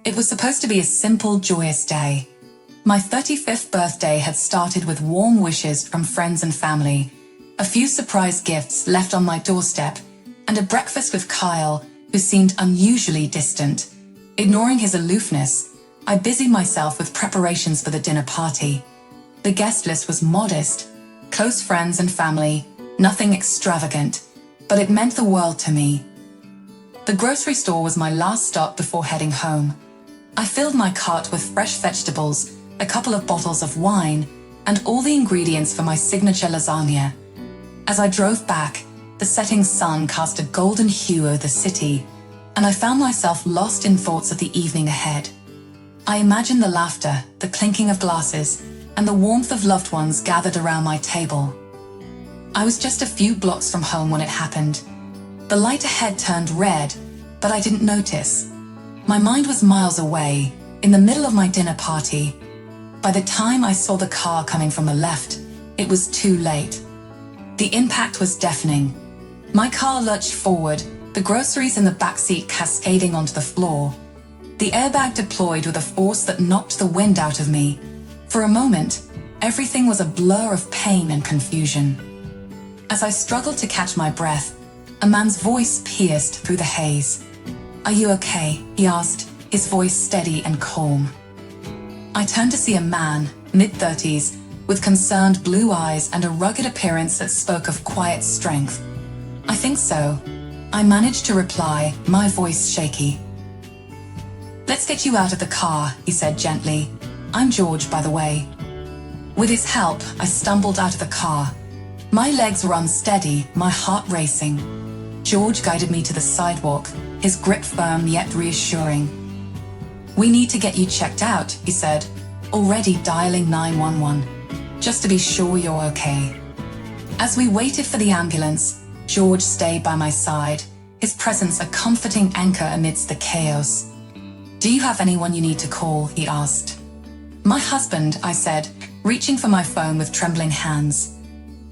It was supposed to be a simple, joyous day. My 35th birthday had started with warm wishes from friends and family, a few surprise gifts left on my doorstep, and a breakfast with Kyle, who seemed unusually distant. Ignoring his aloofness, I busied myself with preparations for the dinner party. The guest list was modest, close friends and family, nothing extravagant, but it meant the world to me. The grocery store was my last stop before heading home. I filled my cart with fresh vegetables, a couple of bottles of wine, and all the ingredients for my signature lasagna. As I drove back, the setting sun cast a golden hue over the city, and I found myself lost in thoughts of the evening ahead. I imagined the laughter, the clinking of glasses, and the warmth of loved ones gathered around my table. I was just a few blocks from home when it happened. The light ahead turned red, but I didn't notice. My mind was miles away, in the middle of my dinner party. By the time I saw the car coming from the left, it was too late. The impact was deafening. My car lurched forward, the groceries in the backseat cascading onto the floor. The airbag deployed with a force that knocked the wind out of me. For a moment, everything was a blur of pain and confusion. As I struggled to catch my breath, a man's voice pierced through the haze. "Are you okay?" he asked, his voice steady and calm. I turned to see a man, mid-30s, with concerned blue eyes and a rugged appearance that spoke of quiet strength. "I think so," I managed to reply, my voice shaky. "Let's get you out of the car," he said gently. "I'm George, by the way." With his help, I stumbled out of the car. My legs were unsteady, my heart racing. George guided me to the sidewalk, his grip firm yet reassuring. "We need to get you checked out," he said, already dialing 911, "just to be sure you're okay." As we waited for the ambulance, George stayed by my side, his presence a comforting anchor amidst the chaos. "Do you have anyone you need to call?" he asked. "My husband," I said, reaching for my phone with trembling hands.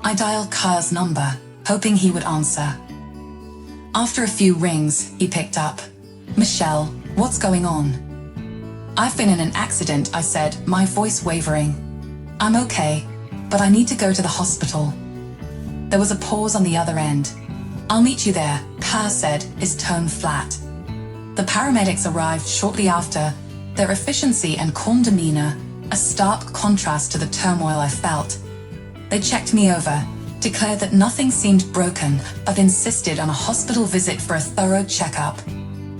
I dialed Kyle's number, hoping he would answer. After a few rings, he picked up. "Michelle, what's going on?" "I've been in an accident," I said, my voice wavering. "I'm okay, but I need to go to the hospital." There was a pause on the other end. "I'll meet you there," Kyle said, his tone flat. The paramedics arrived shortly after, their efficiency and calm demeanor a stark contrast to the turmoil I felt. They checked me over, declared that nothing seemed broken, but insisted on a hospital visit for a thorough checkup.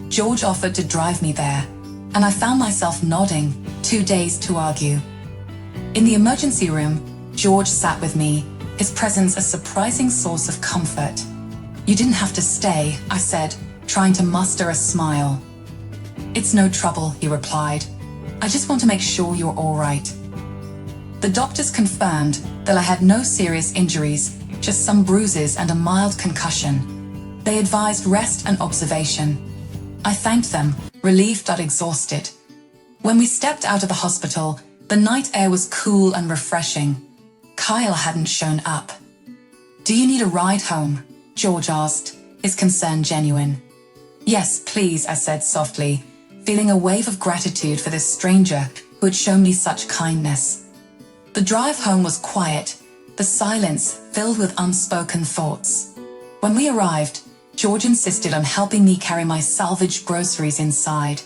George offered to drive me there, and I found myself nodding, too dazed to argue. In the emergency room, George sat with me, his presence a surprising source of comfort. "You didn't have to stay," I said, trying to muster a smile. "It's no trouble," he replied. "I just want to make sure you're all right." The doctors confirmed that I had no serious injuries, just some bruises and a mild concussion. They advised rest and observation. I thanked them, relieved but exhausted. When we stepped out of the hospital, the night air was cool and refreshing. Kyle hadn't shown up. "Do you need a ride home?" George asked, his concern genuine. "Yes, please," I said softly, feeling a wave of gratitude for this stranger who had shown me such kindness. The drive home was quiet, the silence filled with unspoken thoughts. When we arrived, George insisted on helping me carry my salvaged groceries inside.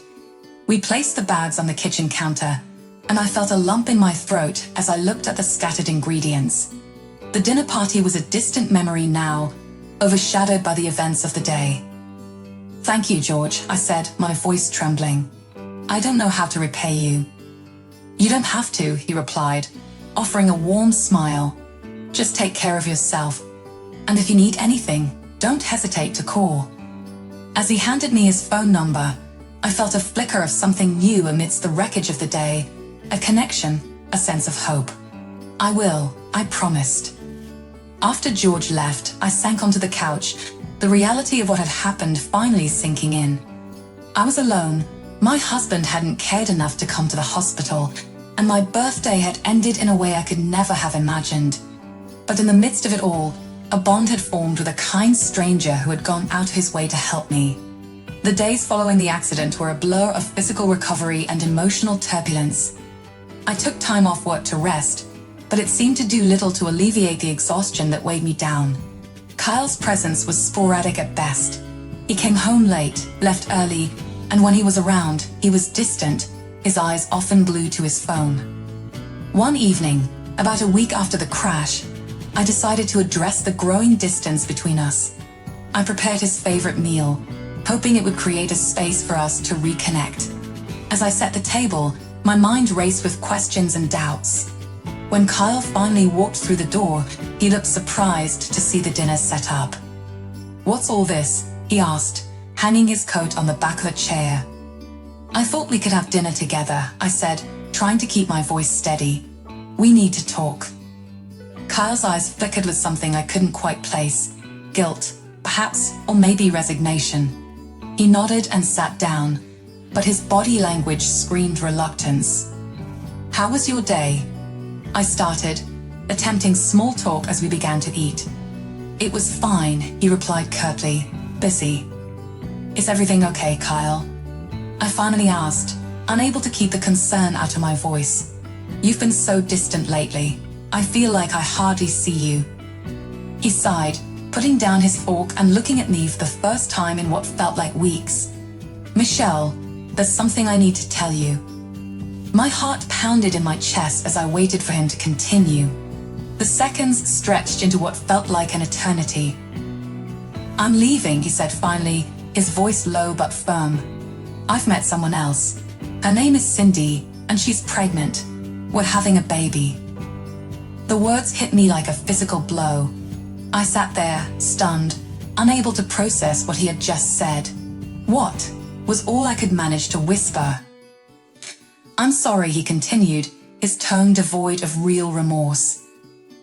We placed the bags on the kitchen counter, and I felt a lump in my throat as I looked at the scattered ingredients. The dinner party was a distant memory now, overshadowed by the events of the day. "Thank you, George," I said, my voice trembling. "I don't know how to repay you." "You don't have to," he replied, offering a warm smile. "Just take care of yourself. And if you need anything, don't hesitate to call." As he handed me his phone number, I felt a flicker of something new amidst the wreckage of the day, a connection, a sense of hope. "I will," I promised. After George left, I sank onto the couch, the reality of what had happened finally sinking in. I was alone. My husband hadn't cared enough to come to the hospital, and my birthday had ended in a way I could never have imagined. But in the midst of it all, a bond had formed with a kind stranger who had gone out of his way to help me. The days following the accident were a blur of physical recovery and emotional turbulence. I took time off work to rest, but it seemed to do little to alleviate the exhaustion that weighed me down. Kyle's presence was sporadic at best. He came home late, left early, and when he was around, he was distant, his eyes often glued to his phone. One evening, about a week after the crash, I decided to address the growing distance between us. I prepared his favorite meal, hoping it would create a space for us to reconnect. As I set the table, my mind raced with questions and doubts. When Kyle finally walked through the door, he looked surprised to see the dinner set up. "What's all this?" he asked, hanging his coat on the back of a chair. "I thought we could have dinner together," I said, trying to keep my voice steady. "We need to talk." Kyle's eyes flickered with something I couldn't quite place. Guilt, perhaps, or maybe resignation. He nodded and sat down, but his body language screamed reluctance. "How was your day?" I started, attempting small talk as we began to eat. "It was fine," he replied curtly. "Busy." "Is everything okay, Kyle?" I finally asked, unable to keep the concern out of my voice. "You've been so distant lately. I feel like I hardly see you." He sighed, putting down his fork and looking at me for the first time in what felt like weeks. "Michelle, there's something I need to tell you." My heart pounded in my chest as I waited for him to continue. The seconds stretched into what felt like an eternity. "I'm leaving," he said finally, his voice low but firm. "I've met someone else. Her name is Cindy, and she's pregnant. We're having a baby." The words hit me like a physical blow. I sat there, stunned, unable to process what he had just said. "What?" was all I could manage to whisper. "I'm sorry," he continued, his tone devoid of real remorse.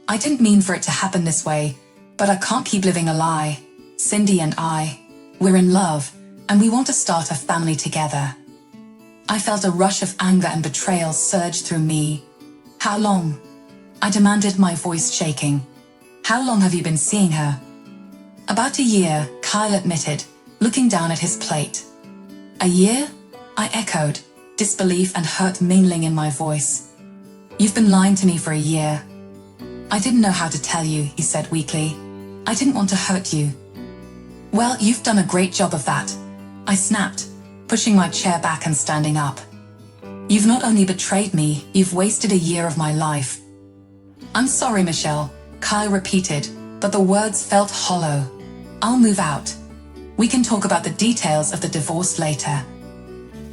"I didn't mean for it to happen this way, but I can't keep living a lie. Cindy and we're in love, and we want to start a family together." I felt a rush of anger and betrayal surge through me. "How long?" I demanded, my voice shaking. "How long have you been seeing her?" "About a year," Kyle admitted, looking down at his plate. "A year?" I echoed, disbelief and hurt mingling in my voice. "You've been lying to me for a year." "I didn't know how to tell you," he said weakly. "I didn't want to hurt you." "Well, you've done a great job of that," I snapped, pushing my chair back and standing up. "You've not only betrayed me, you've wasted a year of my life." "I'm sorry, Michelle," Kyle repeated, but the words felt hollow. "I'll move out. We can talk about the details of the divorce later."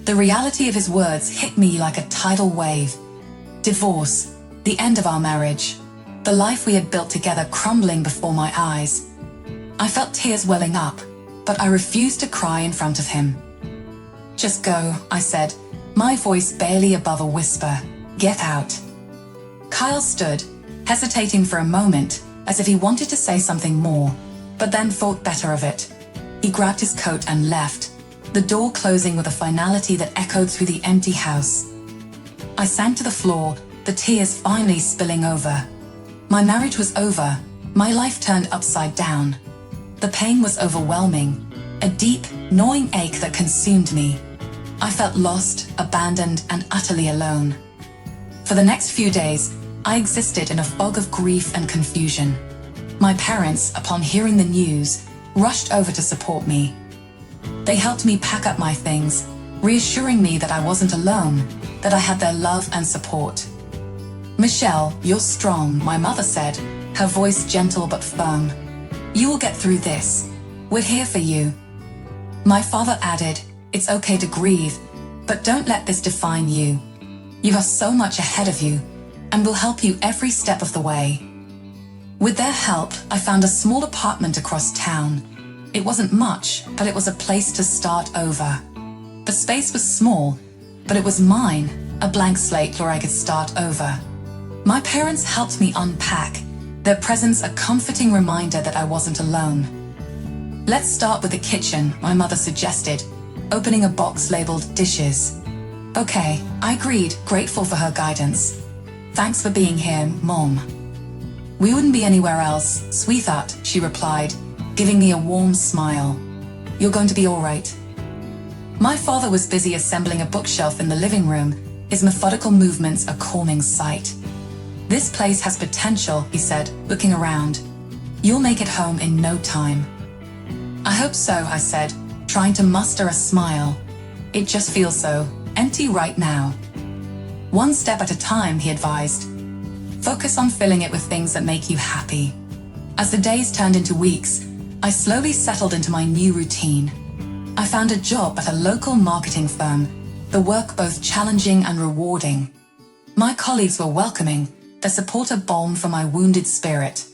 The reality of his words hit me like a tidal wave. Divorce, the end of our marriage, the life we had built together crumbling before my eyes. I felt tears welling up, but I refused to cry in front of him. "Just go," I said, my voice barely above a whisper. "Get out." Kyle stood, hesitating for a moment, as if he wanted to say something more, but then thought better of it. He grabbed his coat and left, the door closing with a finality that echoed through the empty house. I sank to the floor, the tears finally spilling over. My marriage was over, my life turned upside down. The pain was overwhelming, a deep, gnawing ache that consumed me. I felt lost, abandoned, and utterly alone. For the next few days, I existed in a fog of grief and confusion. My parents, upon hearing the news, rushed over to support me. They helped me pack up my things, reassuring me that I wasn't alone, that I had their love and support. "Michelle, you're strong," my mother said, her voice gentle but firm. "You will get through this. We're here for you." My father added, "It's okay to grieve, but don't let this define you. You have so much ahead of you, and we'll help you every step of the way." With their help, I found a small apartment across town. It wasn't much, but it was a place to start over. The space was small, but it was mine, a blank slate where I could start over. My parents helped me unpack, their presence a comforting reminder that I wasn't alone. "Let's start with the kitchen," my mother suggested, opening a box labeled dishes. "Okay," I agreed, grateful for her guidance. "Thanks for being here, Mom." "We wouldn't be anywhere else, sweetheart," she replied, giving me a warm smile. "You're going to be all right." My father was busy assembling a bookshelf in the living room, his methodical movements a calming sight. "This place has potential," he said, looking around. "You'll make it home in no time." "I hope so," I said, trying to muster a smile. "It just feels so empty right now." "One step at a time," he advised. "Focus on filling it with things that make you happy." As the days turned into weeks, I slowly settled into my new routine. I found a job at a local marketing firm, the work both challenging and rewarding. My colleagues were welcoming, their support a balm for my wounded spirit.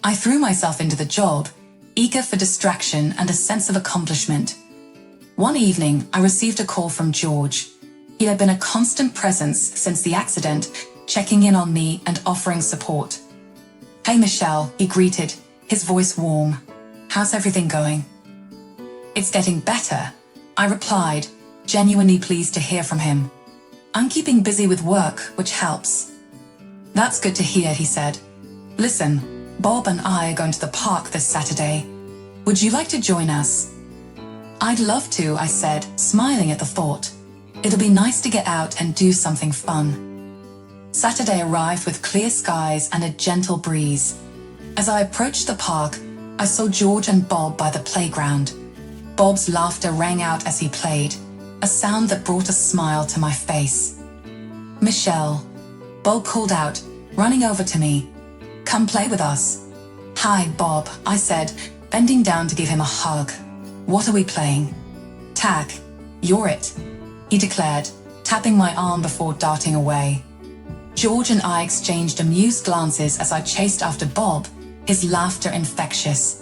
I threw myself into the job, eager for distraction and a sense of accomplishment. One evening, I received a call from George. He had been a constant presence since the accident, checking in on me and offering support. "Hey Michelle," he greeted, his voice warm. "How's everything going?" "It's getting better," I replied, genuinely pleased to hear from him. "I'm keeping busy with work, which helps." "That's good to hear," he said. "Listen, Bob and I are going to the park this Saturday. Would you like to join us?" "I'd love to," I said, smiling at the thought. "It'll be nice to get out and do something fun." Saturday arrived with clear skies and a gentle breeze. As I approached the park, I saw George and Bob by the playground. Bob's laughter rang out as he played, a sound that brought a smile to my face. "Michelle," Bob called out, running over to me. "Come play with us." "Hi, Bob," I said, bending down to give him a hug. "What are we playing?" "Tag. You're it," he declared, tapping my arm before darting away. George and I exchanged amused glances as I chased after Bob, his laughter infectious.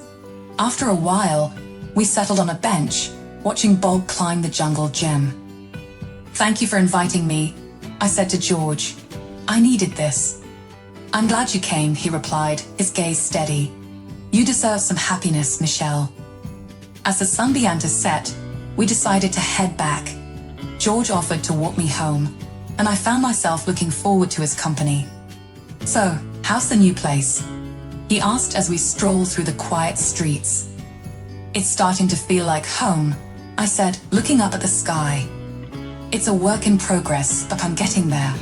After a while, we settled on a bench, watching Bob climb the jungle gym. "Thank you for inviting me," I said to George. "I needed this." "I'm glad you came," he replied, his gaze steady. "You deserve some happiness, Michelle." As the sun began to set, we decided to head back. George offered to walk me home, and I found myself looking forward to his company. "So, how's the new place?" he asked as we strolled through the quiet streets. "It's starting to feel like home," I said, looking up at the sky. "It's a work in progress, but I'm getting there."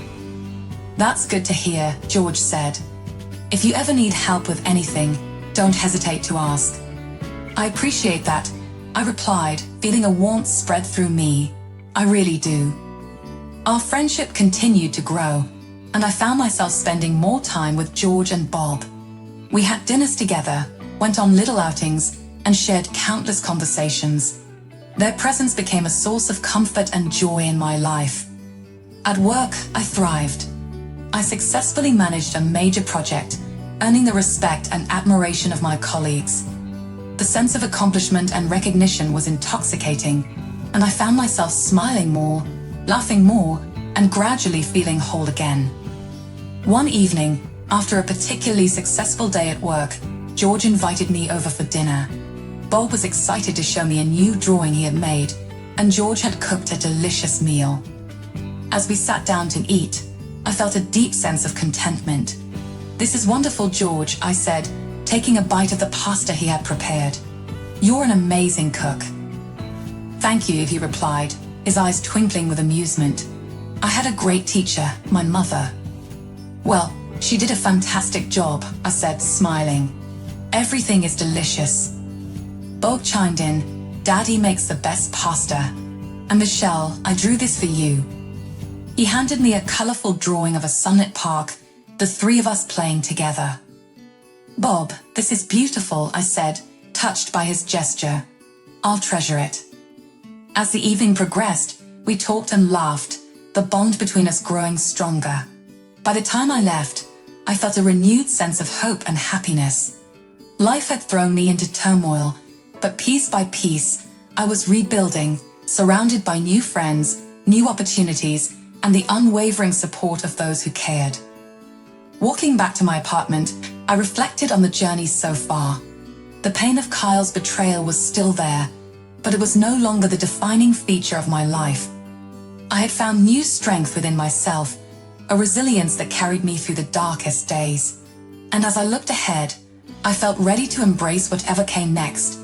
"That's good to hear," George said. "If you ever need help with anything, don't hesitate to ask." "I appreciate that," I replied, feeling a warmth spread through me. "I really do." Our friendship continued to grow, and I found myself spending more time with George and Bob. We had dinners together, went on little outings, and shared countless conversations. Their presence became a source of comfort and joy in my life. At work, I thrived. I successfully managed a major project, earning the respect and admiration of my colleagues. The sense of accomplishment and recognition was intoxicating, and I found myself smiling more, laughing more, and gradually feeling whole again. One evening, after a particularly successful day at work, George invited me over for dinner. Bob was excited to show me a new drawing he had made, and George had cooked a delicious meal. As we sat down to eat, I felt a deep sense of contentment. "This is wonderful, George," I said, taking a bite of the pasta he had prepared. "You're an amazing cook." "Thank you," he replied, his eyes twinkling with amusement. "I had a great teacher, my mother." "Well, she did a fantastic job," I said, smiling. "Everything is delicious." Bob chimed in, "Daddy makes the best pasta. And Michelle, I drew this for you." He handed me a colorful drawing of a sunlit park, the three of us playing together. "Bob, this is beautiful," I said, touched by his gesture. "I'll treasure it." As the evening progressed, we talked and laughed, the bond between us growing stronger. By the time I left, I felt a renewed sense of hope and happiness. Life had thrown me into turmoil, but piece by piece, I was rebuilding, surrounded by new friends, new opportunities, and the unwavering support of those who cared. Walking back to my apartment, I reflected on the journey so far. The pain of Kyle's betrayal was still there, but it was no longer the defining feature of my life. I had found new strength within myself, a resilience that carried me through the darkest days. And as I looked ahead, I felt ready to embrace whatever came next,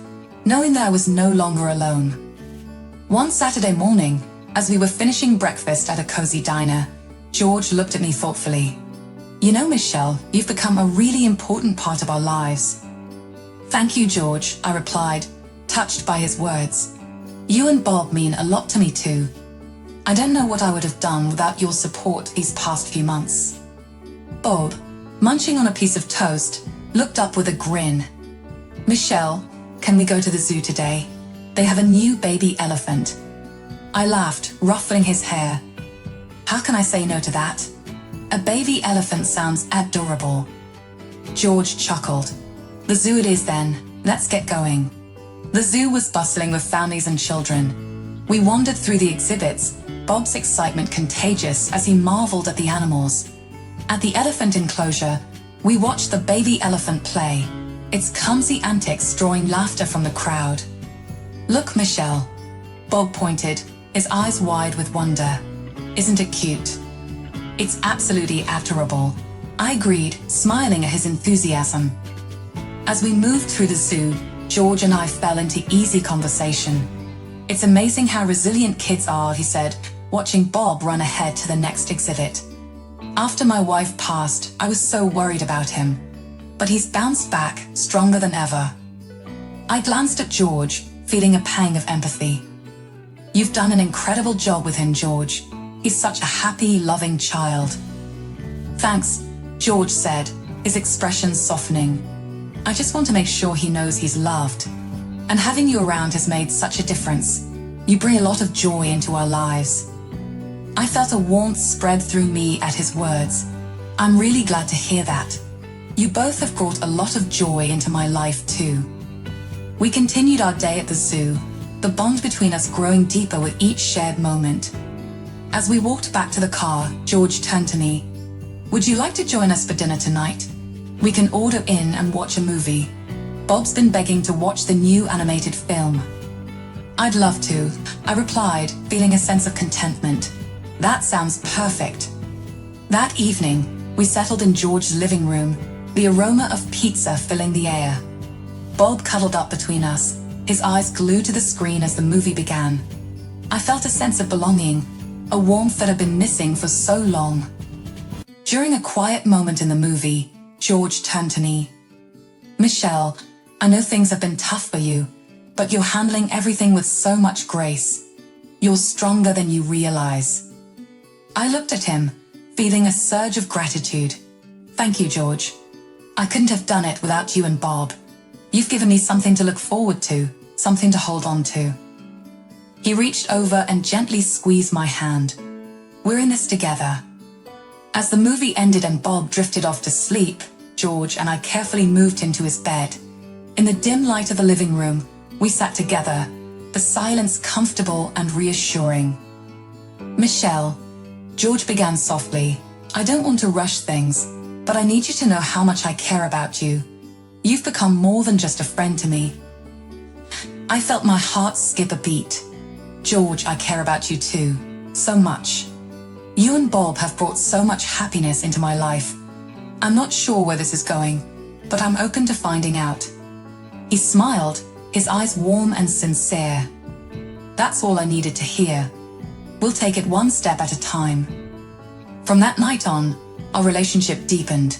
knowing that I was no longer alone. One Saturday morning, as we were finishing breakfast at a cozy diner, George looked at me thoughtfully. "You know, Michelle, you've become a really important part of our lives." "Thank you, George," I replied, touched by his words. "You and Bob mean a lot to me too. I don't know what I would have done without your support these past few months." Bob, munching on a piece of toast, looked up with a grin. "Michelle, can we go to the zoo today? They have a new baby elephant." I laughed, ruffling his hair. "How can I say no to that? A baby elephant sounds adorable." George chuckled. "The zoo it is then. Let's get going." The zoo was bustling with families and children. We wandered through the exhibits, Bob's excitement contagious as he marveled at the animals. At the elephant enclosure, we watched the baby elephant play, its clumsy antics drawing laughter from the crowd. "Look, Michelle," Bob pointed, his eyes wide with wonder. "Isn't it cute?" "It's absolutely adorable," I agreed, smiling at his enthusiasm. As we moved through the zoo, George and I fell into easy conversation. "It's amazing how resilient kids are," he said, watching Bob run ahead to the next exhibit. "After my wife passed, I was so worried about him, but he's bounced back stronger than ever." I glanced at George, feeling a pang of empathy. "You've done an incredible job with him, George. He's such a happy, loving child." "Thanks," George said, his expression softening. "I just want to make sure he knows he's loved. And having you around has made such a difference. You bring a lot of joy into our lives." I felt a warmth spread through me at his words. "I'm really glad to hear that. You both have brought a lot of joy into my life too." We continued our day at the zoo, the bond between us growing deeper with each shared moment. As we walked back to the car, George turned to me. "Would you like to join us for dinner tonight? We can order in and watch a movie. Bob's been begging to watch the new animated film." "I'd love to," I replied, feeling a sense of contentment. "That sounds perfect." That evening, we settled in George's living room, the aroma of pizza filling the air. Bob cuddled up between us, his eyes glued to the screen as the movie began. I felt a sense of belonging, a warmth that had been missing for so long. During a quiet moment in the movie, George turned to me. "Michelle, I know things have been tough for you, but you're handling everything with so much grace. You're stronger than you realize." I looked at him, feeling a surge of gratitude. "Thank you, George. I couldn't have done it without you and Bob. You've given me something to look forward to, something to hold on to." He reached over and gently squeezed my hand. "We're in this together." As the movie ended and Bob drifted off to sleep, George and I carefully moved him to his bed. In the dim light of the living room, we sat together, the silence comfortable and reassuring. "Michelle," George began softly, "I don't want to rush things, but I need you to know how much I care about you. You've become more than just a friend to me." I felt my heart skip a beat. "George, I care about you too, so much. You and Bob have brought so much happiness into my life. I'm not sure where this is going, but I'm open to finding out." He smiled, his eyes warm and sincere. That's all I needed to hear. We'll take it one step at a time. From that night on, our relationship deepened.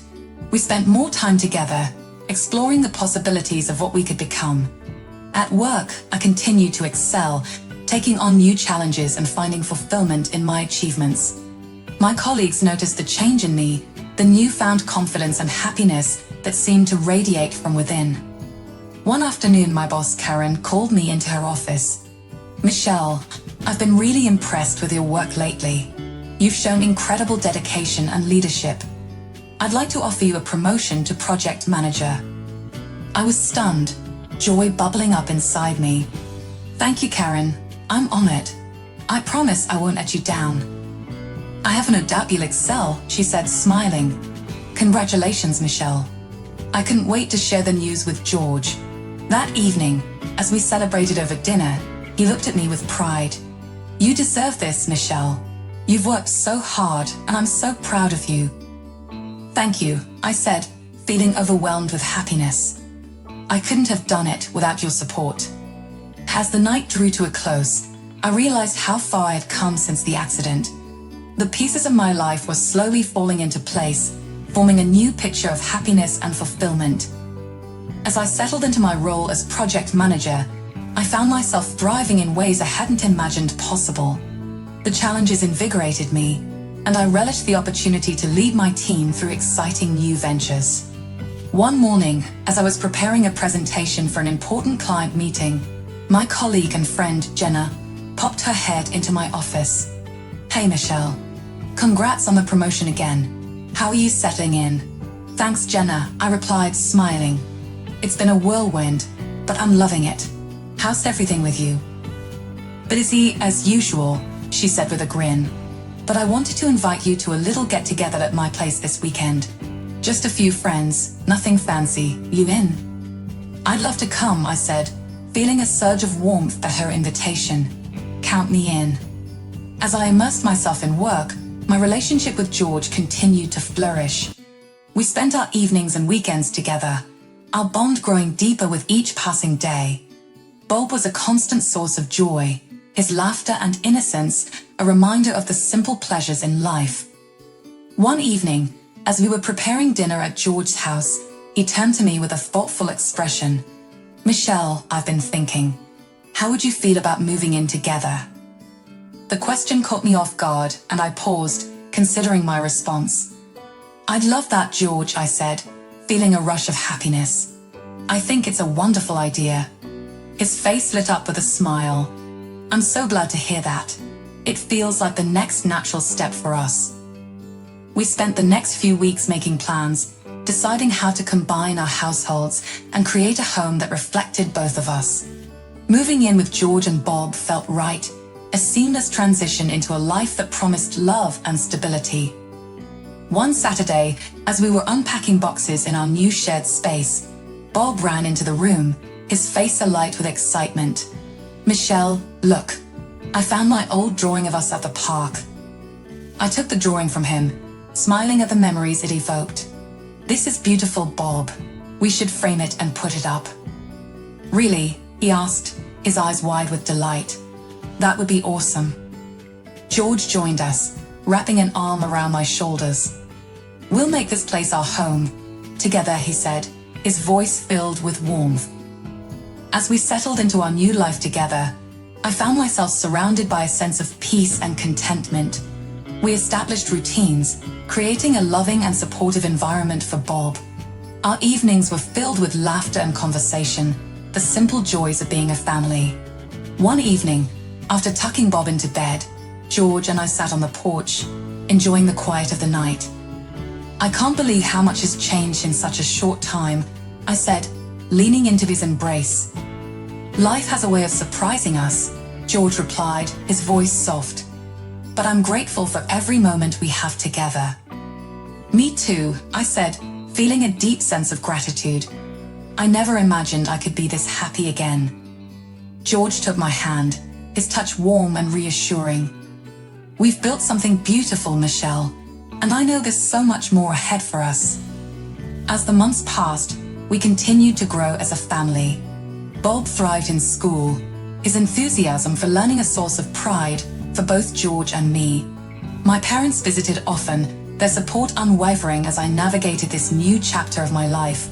We spent more time together, exploring the possibilities of what we could become. At work, I continued to excel, taking on new challenges and finding fulfillment in my achievements. My colleagues noticed the change in me, the newfound confidence and happiness that seemed to radiate from within. One afternoon, my boss, Karen, called me into her office. "Michelle, I've been really impressed with your work lately. You've shown incredible dedication and leadership. I'd like to offer you a promotion to project manager." I was stunned, joy bubbling up inside me. "Thank you, Karen. I'm honored. I promise I won't let you down." "I have no doubt you'll excel," she said, smiling. "Congratulations, Michelle." I couldn't wait to share the news with George. That evening, as we celebrated over dinner, he looked at me with pride. "You deserve this, Michelle. You've worked so hard, and I'm so proud of you." "Thank you," I said, feeling overwhelmed with happiness. "I couldn't have done it without your support." As the night drew to a close, I realized how far I had come since the accident. The pieces of my life were slowly falling into place, forming a new picture of happiness and fulfillment. As I settled into my role as project manager, I found myself thriving in ways I hadn't imagined possible. The challenges invigorated me, and I relished the opportunity to lead my team through exciting new ventures. One morning, as I was preparing a presentation for an important client meeting, my colleague and friend, Jenna, popped her head into my office. "Hey Michelle, congrats on the promotion again. How are you settling in?" "Thanks, Jenna," I replied, smiling. "It's been a whirlwind, but I'm loving it. How's everything with you?" "Busy as usual," she said with a grin. "But I wanted to invite you to a little get-together at my place this weekend. Just a few friends, nothing fancy. You in?" "I'd love to come," I said, feeling a surge of warmth at her invitation. "Count me in." As I immersed myself in work, my relationship with George continued to flourish. We spent our evenings and weekends together, our bond growing deeper with each passing day. Bob was a constant source of joy, his laughter and innocence a reminder of the simple pleasures in life. One evening, as we were preparing dinner at George's house, he turned to me with a thoughtful expression. "Michelle, I've been thinking, how would you feel about moving in together?" The question caught me off guard, and I paused, considering my response. "I'd love that, George," I said, feeling a rush of happiness. "I think it's a wonderful idea." His face lit up with a smile. "I'm so glad to hear that. It feels like the next natural step for us." We spent the next few weeks making plans, deciding how to combine our households and create a home that reflected both of us. Moving in with George and Bob felt right, a seamless transition into a life that promised love and stability. One Saturday, as we were unpacking boxes in our new shared space, Bob ran into the room, his face alight with excitement. "Michelle, look, I found my old drawing of us at the park." I took the drawing from him, smiling at the memories it evoked. "This is beautiful, Bob. We should frame it and put it up." "Really?" he asked, his eyes wide with delight. "That would be awesome." George joined us, wrapping an arm around my shoulders. "We'll make this place our home together," he said, his voice filled with warmth. As we settled into our new life together, I found myself surrounded by a sense of peace and contentment. We established routines, creating a loving and supportive environment for Bob. Our evenings were filled with laughter and conversation, the simple joys of being a family. One evening, after tucking Bob into bed, George and I sat on the porch, enjoying the quiet of the night. "I can't believe how much has changed in such a short time," I said, leaning into his embrace. "Life has a way of surprising us," George replied, his voice soft. "But I'm grateful for every moment we have together." "Me too," I said, feeling a deep sense of gratitude. I never imagined I could be this happy again. George took my hand, his touch warm and reassuring. "We've built something beautiful, Michelle, and I know there's so much more ahead for us." As the months passed, we continued to grow as a family. Bob thrived in school, his enthusiasm for learning a source of pride for both George and me. My parents visited often, their support unwavering as I navigated this new chapter of my life.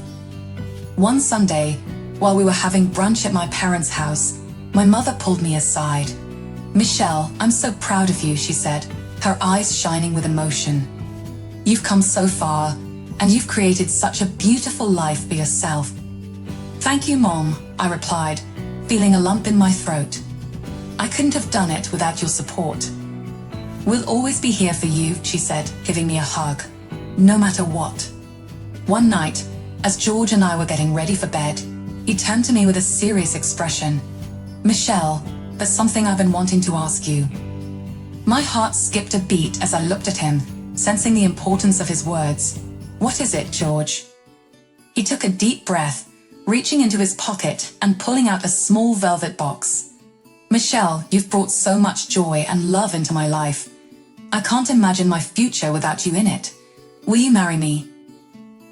One Sunday, while we were having brunch at my parents' house, my mother pulled me aside. "Michelle, I'm so proud of you," she said, her eyes shining with emotion. "You've come so far, and you've created such a beautiful life for yourself." "Thank you, Mom," I replied, feeling a lump in my throat. "I couldn't have done it without your support." "We'll always be here for you," she said, giving me a hug. "No matter what." One night, as George and I were getting ready for bed, he turned to me with a serious expression. "Michelle, there's something I've been wanting to ask you." My heart skipped a beat as I looked at him, sensing the importance of his words. "What is it, George?" He took a deep breath, reaching into his pocket and pulling out a small velvet box. "Michelle, you've brought so much joy and love into my life. I can't imagine my future without you in it. Will you marry me?"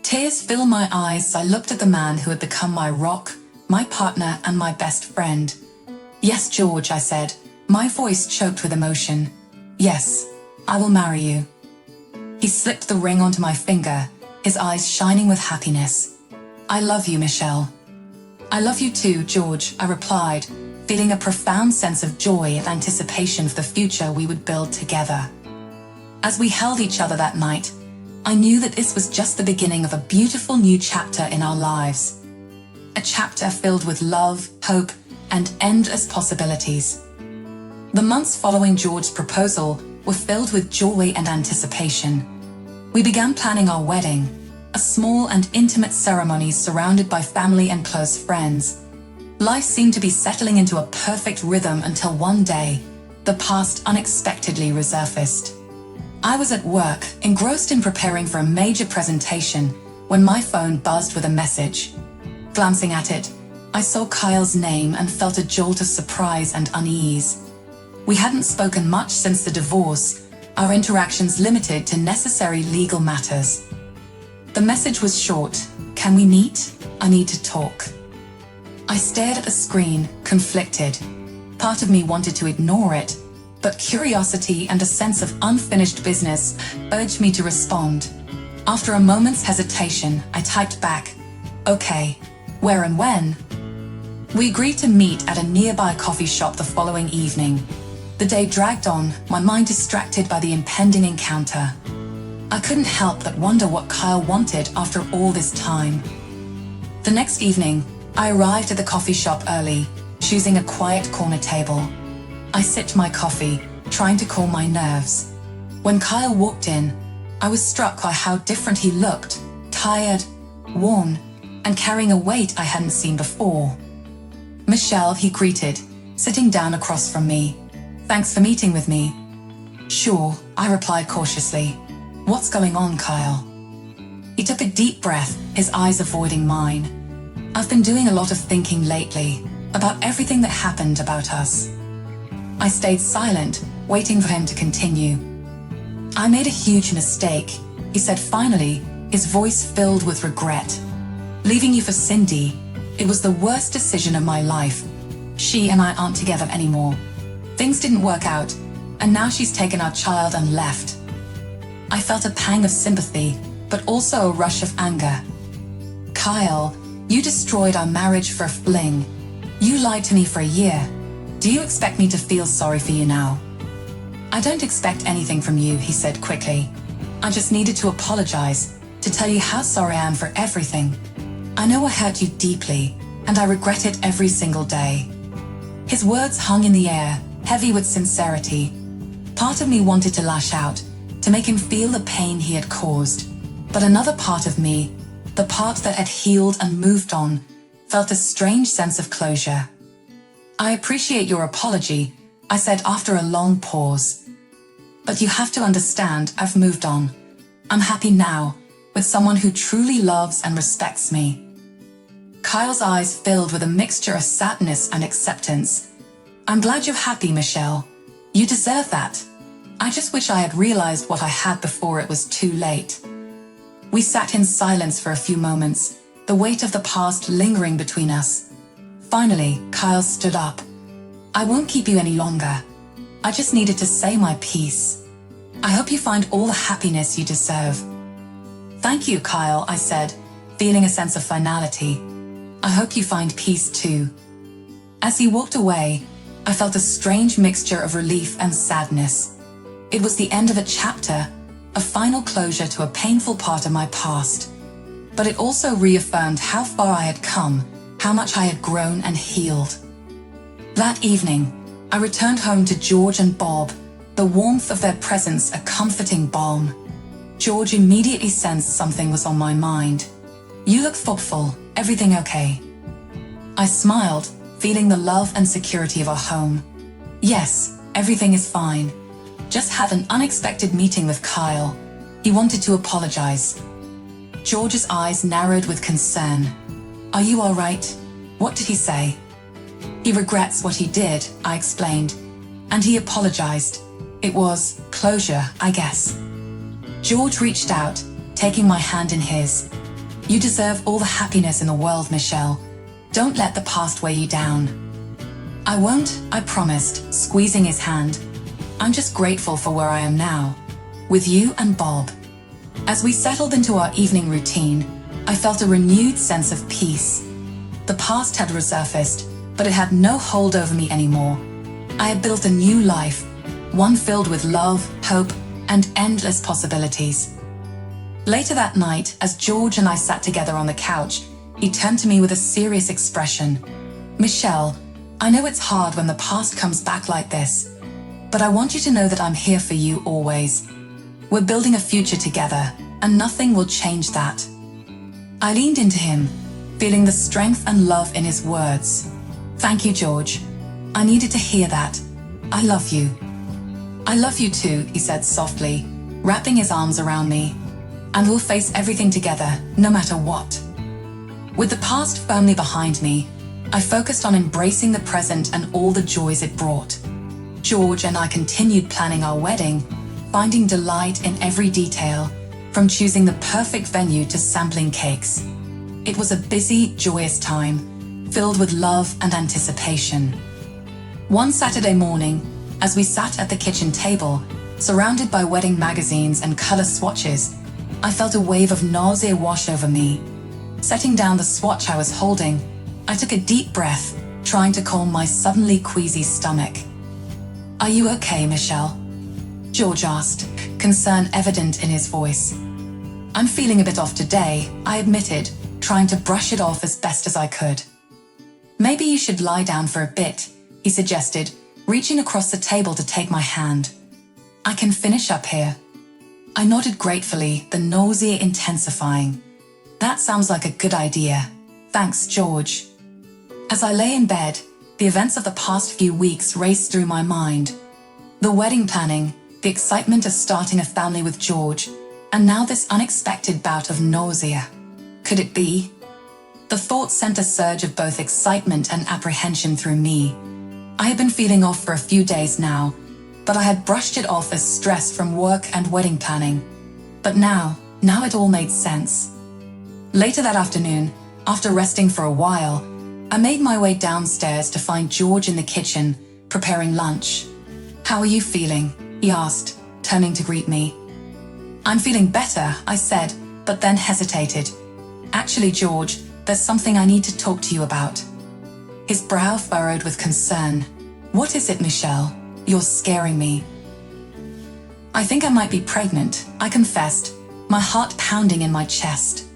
Tears filled my eyes as I looked at the man who had become my rock, my partner, and my best friend. "Yes, George," I said, my voice choked with emotion. Yes, I will marry you. He slipped the ring onto my finger, his eyes shining with happiness. I love you, Michelle. I love you too, George, I replied, feeling a profound sense of joy and anticipation for the future we would build together. As we held each other that night, I knew that this was just the beginning of a beautiful new chapter in our lives. A chapter filled with love, hope, and endless possibilities. The months following George's proposal were filled with joy and anticipation. We began planning our wedding, a small and intimate ceremony surrounded by family and close friends. Life seemed to be settling into a perfect rhythm until one day, the past unexpectedly resurfaced. I was at work, engrossed in preparing for a major presentation, when my phone buzzed with a message. Glancing at it, I saw Kyle's name and felt a jolt of surprise and unease. We hadn't spoken much since the divorce, our interactions limited to necessary legal matters. The message was short. Can we meet? I need to talk. I stared at the screen, conflicted. Part of me wanted to ignore it, but curiosity and a sense of unfinished business urged me to respond. After a moment's hesitation, I typed back, "Okay, where and when?" We agreed to meet at a nearby coffee shop the following evening. The day dragged on, my mind distracted by the impending encounter. I couldn't help but wonder what Kyle wanted after all this time. The next evening, I arrived at the coffee shop early, choosing a quiet corner table. I sipped my coffee, trying to calm my nerves. When Kyle walked in, I was struck by how different he looked, tired, worn, and carrying a weight I hadn't seen before. "Michelle," he greeted, sitting down across from me. "Thanks for meeting with me." "Sure," I replied cautiously. "What's going on, Kyle?" He took a deep breath, his eyes avoiding mine. "I've been doing a lot of thinking lately, about everything that happened about us." I stayed silent, waiting for him to continue. "I made a huge mistake," he said finally, his voice filled with regret. "Leaving you for Cindy, it was the worst decision of my life. She and I aren't together anymore. Things didn't work out, and now she's taken our child and left." I felt a pang of sympathy, but also a rush of anger. "Kyle, you destroyed our marriage for a fling. You lied to me for a year. Do you expect me to feel sorry for you now?" "I don't expect anything from you," he said quickly. "I just needed to apologize, to tell you how sorry I am for everything. I know I hurt you deeply, and I regret it every single day." His words hung in the air, heavy with sincerity. Part of me wanted to lash out, to make him feel the pain he had caused. But another part of me, the part that had healed and moved on, felt a strange sense of closure. "I appreciate your apology," I said after a long pause. "But you have to understand, I've moved on. I'm happy now, with someone who truly loves and respects me." Kyle's eyes filled with a mixture of sadness and acceptance. "I'm glad you're happy, Michelle. You deserve that. I just wish I had realized what I had before it was too late." We sat in silence for a few moments, the weight of the past lingering between us. Finally, Kyle stood up. "I won't keep you any longer. I just needed to say my piece. I hope you find all the happiness you deserve." "Thank you, Kyle," I said, feeling a sense of finality. "I hope you find peace too." As he walked away, I felt a strange mixture of relief and sadness. It was the end of a chapter, a final closure to a painful part of my past. But it also reaffirmed how far I had come, how much I had grown and healed. That evening, I returned home to George and Bob, the warmth of their presence a comforting balm. George immediately sensed something was on my mind. "You look thoughtful. Everything okay?" I smiled, feeling the love and security of our home. "Yes, everything is fine. Just had an unexpected meeting with Kyle. He wanted to apologize." George's eyes narrowed with concern. "Are you all right? What did he say?" "He regrets what he did," I explained. "And he apologized. It was closure, I guess." George reached out, taking my hand in his. "You deserve all the happiness in the world, Michelle. Don't let the past weigh you down." I won't, I promised, squeezing his hand. I'm just grateful for where I am now, with you and Bob. As we settled into our evening routine, I felt a renewed sense of peace. The past had resurfaced, but it had no hold over me anymore. I had built a new life, one filled with love, hope, and endless possibilities. Later that night, as George and I sat together on the couch, he turned to me with a serious expression. Michelle, I know it's hard when the past comes back like this, but I want you to know that I'm here for you always. We're building a future together, and nothing will change that. I leaned into him, feeling the strength and love in his words. Thank you, George. I needed to hear that. I love you. I love you too, he said softly, wrapping his arms around me. And we'll face everything together, no matter what. With the past firmly behind me, I focused on embracing the present and all the joys it brought. George and I continued planning our wedding, finding delight in every detail, from choosing the perfect venue to sampling cakes. It was a busy, joyous time, filled with love and anticipation. One Saturday morning, as we sat at the kitchen table, surrounded by wedding magazines and color swatches, I felt a wave of nausea wash over me. Setting down the swatch I was holding, I took a deep breath, trying to calm my suddenly queasy stomach. Are you okay, Michelle? George asked, concern evident in his voice. I'm feeling a bit off today, I admitted, trying to brush it off as best as I could. Maybe you should lie down for a bit, he suggested, reaching across the table to take my hand. I can finish up here. I nodded gratefully, the nausea intensifying. That sounds like a good idea. Thanks, George. As I lay in bed, the events of the past few weeks raced through my mind. The wedding planning, the excitement of starting a family with George, and now this unexpected bout of nausea. Could it be? The thought sent a surge of both excitement and apprehension through me. I had been feeling off for a few days now, but I had brushed it off as stress from work and wedding planning. But now it all made sense. Later that afternoon, after resting for a while, I made my way downstairs to find George in the kitchen, preparing lunch. How are you feeling? He asked, turning to greet me. I'm feeling better, I said, but then hesitated. Actually, George, there's something I need to talk to you about. His brow furrowed with concern. What is it, Michelle? You're scaring me. I think I might be pregnant, I confessed, my heart pounding in my chest.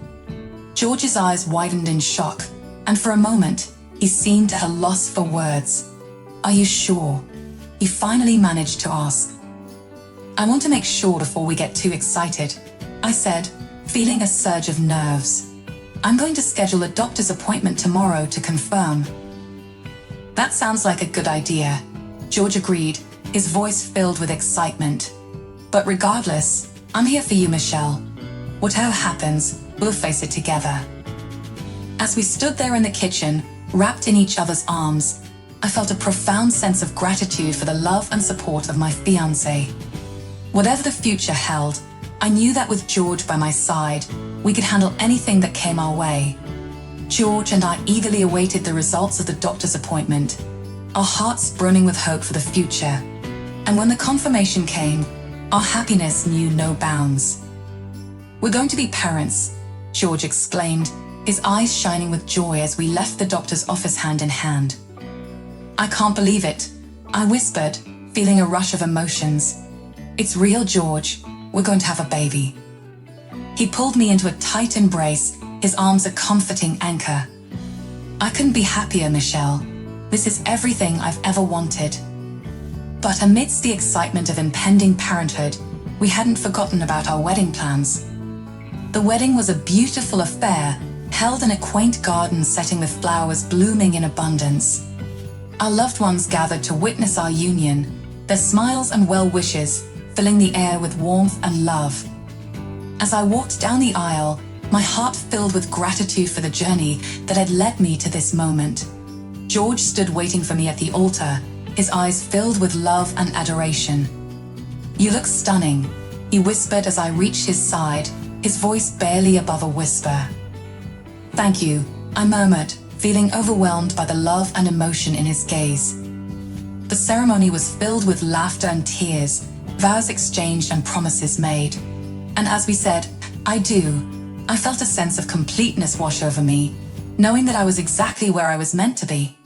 George's eyes widened in shock, and for a moment, he seemed at a loss for words. Are you sure? He finally managed to ask. I want to make sure before we get too excited, I said, feeling a surge of nerves. I'm going to schedule a doctor's appointment tomorrow to confirm. That sounds like a good idea, George agreed, his voice filled with excitement. But regardless, I'm here for you, Michelle. Whatever happens, we'll face it together. As we stood there in the kitchen, wrapped in each other's arms, I felt a profound sense of gratitude for the love and support of my fiancé. Whatever the future held, I knew that with George by my side, we could handle anything that came our way. George and I eagerly awaited the results of the doctor's appointment, our hearts brimming with hope for the future. And when the confirmation came, our happiness knew no bounds. We're going to be parents, George exclaimed, his eyes shining with joy as we left the doctor's office hand in hand. I can't believe it, I whispered, feeling a rush of emotions. It's real, George. We're going to have a baby. He pulled me into a tight embrace, his arms a comforting anchor. I couldn't be happier, Michelle. This is everything I've ever wanted. But amidst the excitement of impending parenthood, we hadn't forgotten about our wedding plans. The wedding was a beautiful affair, held in a quaint garden setting with flowers blooming in abundance. Our loved ones gathered to witness our union, their smiles and well wishes filling the air with warmth and love. As I walked down the aisle, my heart filled with gratitude for the journey that had led me to this moment. George stood waiting for me at the altar, his eyes filled with love and adoration. You look stunning, he whispered as I reached his side, his voice barely above a whisper. Thank you, I murmured, feeling overwhelmed by the love and emotion in his gaze. The ceremony was filled with laughter and tears, vows exchanged and promises made. And as we said, "I do," I felt a sense of completeness wash over me, knowing that I was exactly where I was meant to be.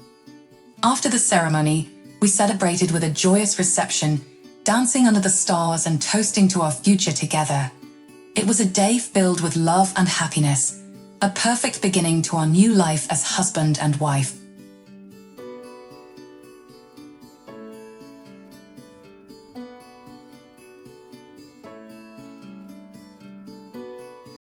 After the ceremony, we celebrated with a joyous reception, dancing under the stars and toasting to our future together. It was a day filled with love and happiness, a perfect beginning to our new life as husband and wife.